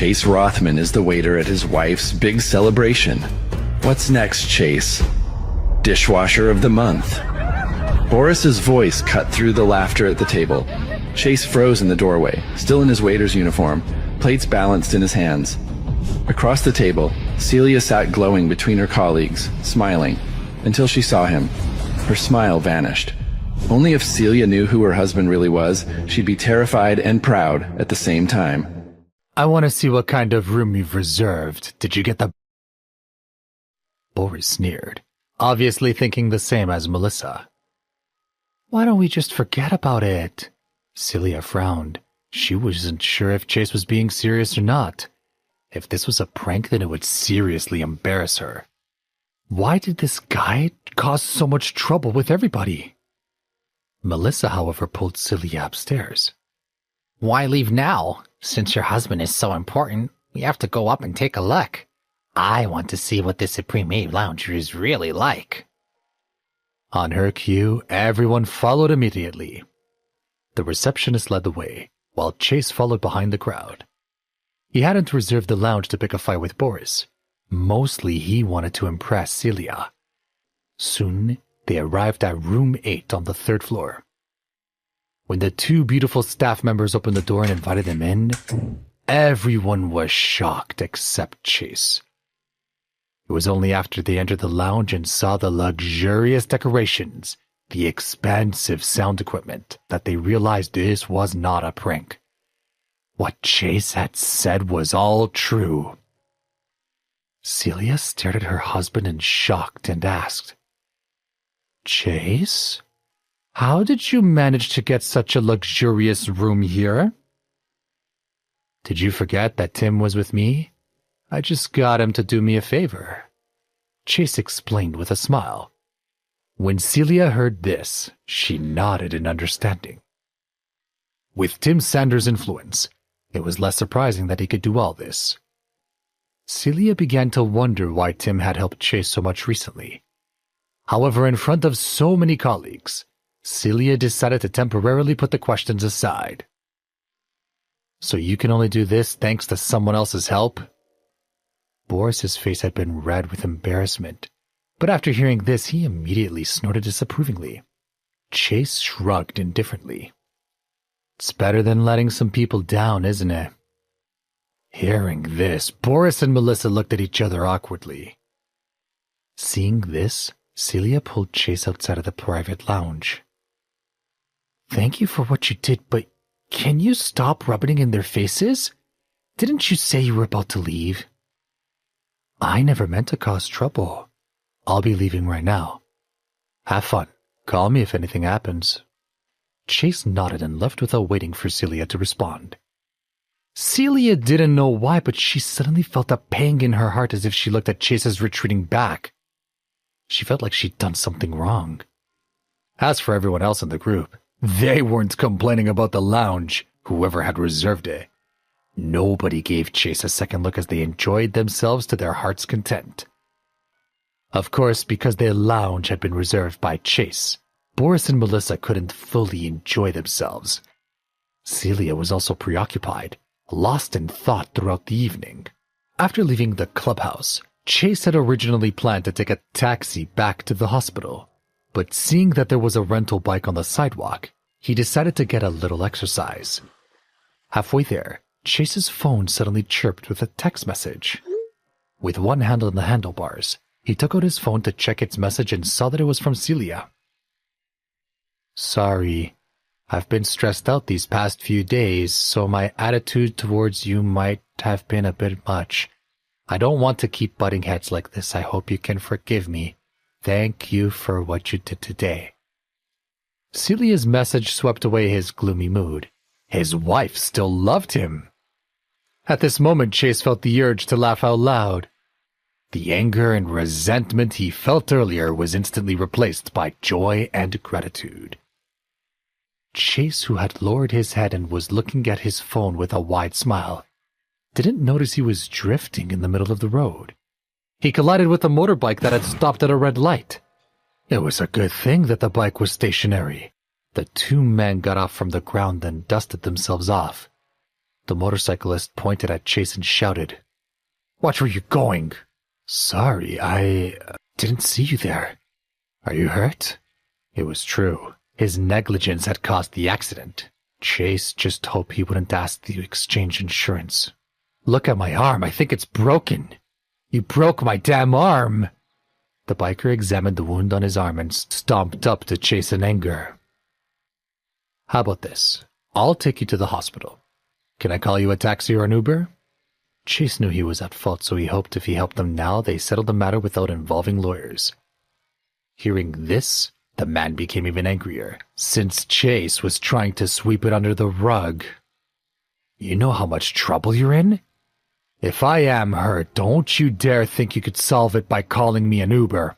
Chase Rothman is the waiter at his wife's big celebration. What's next, Chase? Dishwasher of the month. Boris's voice cut through the laughter at the table. Chase froze in the doorway, still in his waiter's uniform, plates balanced in his hands. Across the table, Celia sat glowing between her colleagues, smiling, until she saw him. Her smile vanished. Only if Celia knew who her husband really was, she'd be terrified and proud at the same time. I want to see what kind of room you've reserved. Did you get the... Boris sneered, obviously thinking the same as Melissa. Why don't we just forget about it? Celia frowned. She wasn't sure if Chase was being serious or not. If this was a prank, then it would seriously embarrass her. Why did this guy cause so much trouble with everybody? Melissa, however, pulled Celia upstairs. Why leave now? Since your husband is so important, we have to go up and take a look. I want to see what this Supreme 8 lounger is really like. On her cue, everyone followed immediately. The receptionist led the way, while Chase followed behind the crowd. He hadn't reserved the lounge to pick a fight with Boris. Mostly he wanted to impress Celia. Soon, they arrived at room 8 on the 3rd floor. When the 2 beautiful staff members opened the door and invited them in, everyone was shocked except Chase. It was only after they entered the lounge and saw the luxurious decorations, the expansive sound equipment, that they realized this was not a prank. What Chase had said was all true. Celia stared at her husband in shock and asked, Chase? How did you manage to get such a luxurious room here? Did you forget that Tim was with me? I just got him to do me a favor. Chase explained with a smile. When Celia heard this, she nodded in understanding. With Tim Sanders' influence, it was less surprising that he could do all this. Celia began to wonder why Tim had helped Chase so much recently. However, in front of so many colleagues, Celia decided to temporarily put the questions aside. So you can only do this thanks to someone else's help? Boris's face had been red with embarrassment, but after hearing this, he immediately snorted disapprovingly. Chase shrugged indifferently. It's better than letting some people down, isn't it? Hearing this, Boris and Melissa looked at each other awkwardly. Seeing this, Celia pulled Chase outside of the private lounge. Thank you for what you did, but can you stop rubbing it in their faces? Didn't you say you were about to leave? I never meant to cause trouble. I'll be leaving right now. Have fun. Call me if anything happens. Chase nodded and left without waiting for Celia to respond. Celia didn't know why, but she suddenly felt a pang in her heart as if she looked at Chase's retreating back. She felt like she'd done something wrong. As for everyone else in the group, they weren't complaining about the lounge, whoever had reserved it. Nobody gave Chase a second look as they enjoyed themselves to their heart's content. Of course, because their lounge had been reserved by Chase, Boris and Melissa couldn't fully enjoy themselves. Celia was also preoccupied, lost in thought throughout the evening. After leaving the clubhouse, Chase had originally planned to take a taxi back to the hospital, but seeing that there was a rental bike on the sidewalk, he decided to get a little exercise. Halfway there, Chase's phone suddenly chirped with a text message. With one hand on the handlebars, he took out his phone to check its message and saw that it was from Celia. Sorry, I've been stressed out these past few days, so my attitude towards you might have been a bit much. I don't want to keep butting heads like this. I hope you can forgive me. Thank you for what you did today. Celia's message swept away his gloomy mood. His wife still loved him. At this moment, Chase felt the urge to laugh out loud. The anger and resentment he felt earlier was instantly replaced by joy and gratitude. Chase, who had lowered his head and was looking at his phone with a wide smile, didn't notice he was drifting in the middle of the road. He collided with a motorbike that had stopped at a red light. It was a good thing that the bike was stationary. The 2 men got off from the ground and dusted themselves off. The motorcyclist pointed at Chase and shouted, "Watch where you're going!" "Sorry, I didn't see you there. Are you hurt?" It was true. His negligence had caused the accident. Chase just hoped he wouldn't ask to exchange insurance. "Look at my arm. I think it's broken." "You broke my damn arm!" The biker examined the wound on his arm and stomped up to Chase in anger. "How about this? I'll take you to the hospital. Can I call you a taxi or an Uber?" Chase knew he was at fault, so he hoped if he helped them now, they settled the matter without involving lawyers. Hearing this, the man became even angrier, since Chase was trying to sweep it under the rug. "You know how much trouble you're in? If I am hurt, don't you dare think you could solve it by calling me an Uber."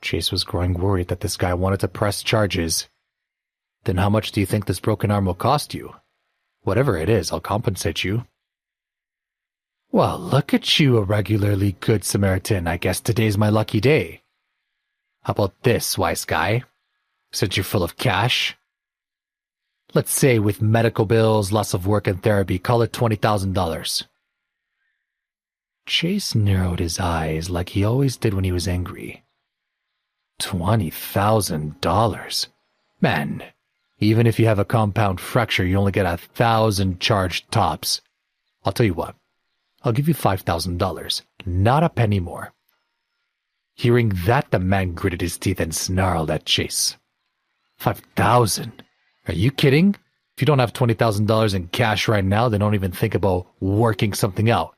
Chase was growing worried that this guy wanted to press charges. "Then how much do you think this broken arm will cost you?" "Whatever it is, I'll compensate you." "Well, look at you, a regularly good Samaritan. I guess today's my lucky day. How about this, wise guy? Since you're full of cash, let's say with medical bills, loss of work and therapy, call it $20,000. Chase narrowed his eyes like he always did when he was angry. $20,000? Man, even if you have a compound fracture, you only get 1,000 charged tops. I'll tell you what, I'll give you $5,000, not a penny more. Hearing that, the man gritted his teeth and snarled at Chase. 5,000? Are you kidding? If you don't have $20,000 in cash right now, then don't even think about working something out.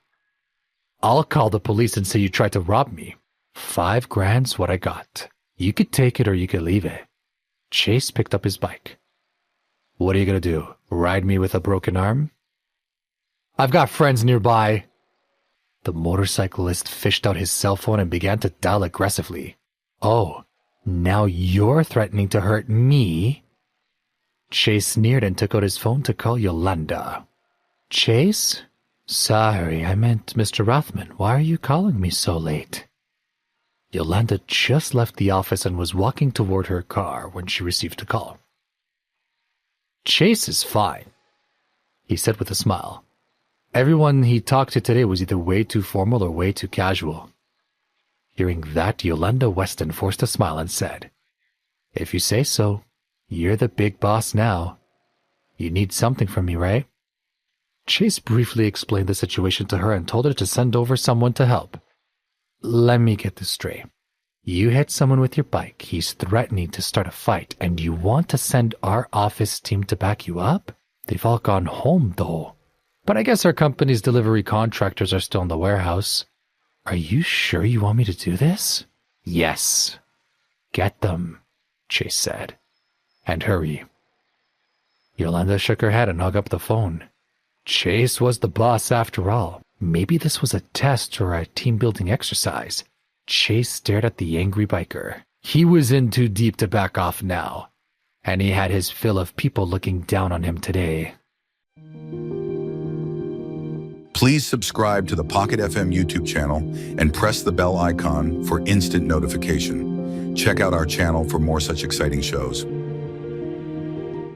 I'll call the police and say you tried to rob me. $5,000's what I got. You could take it or you could leave it. Chase picked up his bike. What are you gonna do? Ride me with a broken arm? I've got friends nearby. The motorcyclist fished out his cell phone and began to dial aggressively. Oh, now you're threatening to hurt me? Chase sneered and took out his phone to call Yolanda. Chase? Sorry, I meant Mr. Rothman. Why are you calling me so late? Yolanda just left the office and was walking toward her car when she received a call. Chase is fine, he said with a smile. Everyone he talked to today was either way too formal or way too casual. Hearing that, Yolanda Weston forced a smile and said, If you say so, you're the big boss now. You need something from me, right? Chase briefly explained the situation to her and told her to send over someone to help. Let me get this straight. You hit someone with your bike, he's threatening to start a fight, and you want to send our office team to back you up? They've all gone home, though. But I guess our company's delivery contractors are still in the warehouse. Are you sure you want me to do this? Yes. Get them, Chase said. And hurry. Yolanda shook her head and hung up the phone. Chase was the boss after all. Maybe this was a test or a team-building exercise. Chase stared at the angry biker. He was in too deep to back off now, and he had his fill of people looking down on him today. Please subscribe to the Pocket FM YouTube channel and press the bell icon for instant notification. Check out our channel for more such exciting shows.